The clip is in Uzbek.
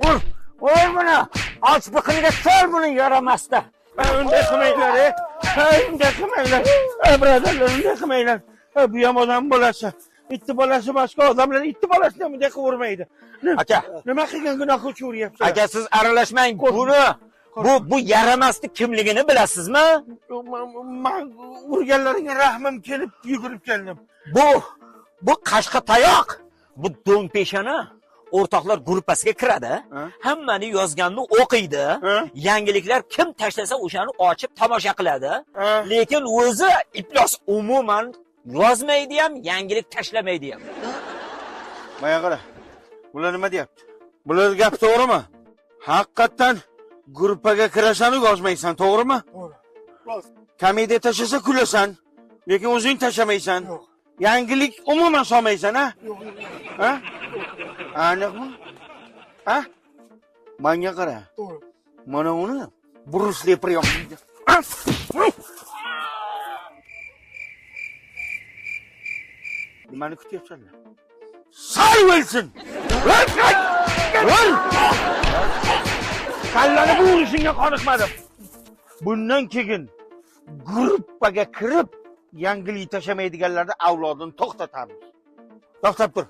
Vur! Vur bunu! Aç bıkını sor bunu yaramazda. Önde kımeyler, önde kımeyler. Braderler, önde kımeyler. Bu yamadan bolası. İtti bolası başka adamlar itti bolası mı de vurmaydı. Aka. Nima qilgan gunohga uchuryapsiz? Aka siz aralashmang. Bu yaramaslik kimligini bilasizmi? Men urganlaringga rahmim kelib yugurib keldim. Bu qashqatayoq. Bu do'ngpeshana o'rtoqlar gruppasiga kiradi. Hammani yozganini o'qiydi. Yangiliklar kim tashlasa o'shani ochib tomosha qiladi. Lekin o'zi iflos umuman yozmaydi ham, yangilik tashlamaydi ham. Mana qara. Bular nima deyapti? Bular gap to'g'rimi? Haqiqatan gruppaga kirasan, yozmaysan, to'g'rimi? To'g'ri. Komediya tashlasa kulasan, lekin o'zing tashlamaysan. Yangilik umuman solmaysan, ha? Ha? Aniqmi? Ha? Menga qara. To'g'ri. Mana uni Bruce Lee priyon. Nimani kutyapsanlar? Sal Wilson! Kallani bu ishingga qoniqmadim. Bundan keyin gruppaga kirib, yangilik tashamaydiganlarni avlodini to'xtatamiz. To'xtab tur.